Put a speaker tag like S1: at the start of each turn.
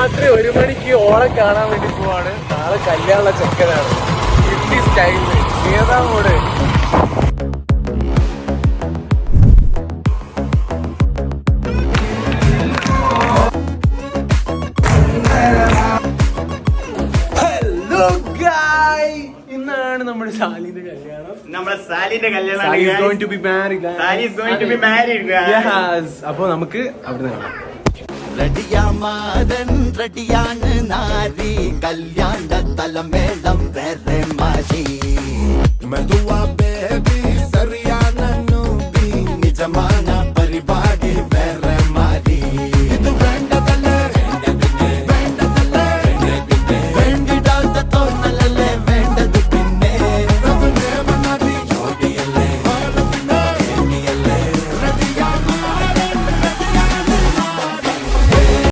S1: രാത്രി 1 മണിക്ക് ഓളം കാണാൻ വേണ്ടി പോവാണ്. നാളെ കല്യാണ ചെക്കനാണ്. ഹിന്ദി സ്റ്റൈലില് ഏതാ മോഡ്. ഇന്നാണ് നമ്മുടെ സാലിന്റെ കല്യാണം.
S2: നമ്മുടെ സാലിന്റെ കല്യാണം.
S1: അപ്പൊ നമുക്ക് അവിടുന്ന് കാണാം.
S3: റെഡിയാമാരൻ റെഡിയാണ് നാരി കല്യാണ തലമേളം വേറെ മാറി മെതുവാ ബേബി സറിയാന നൂബി നിജമാന പരിപാടി വേറെ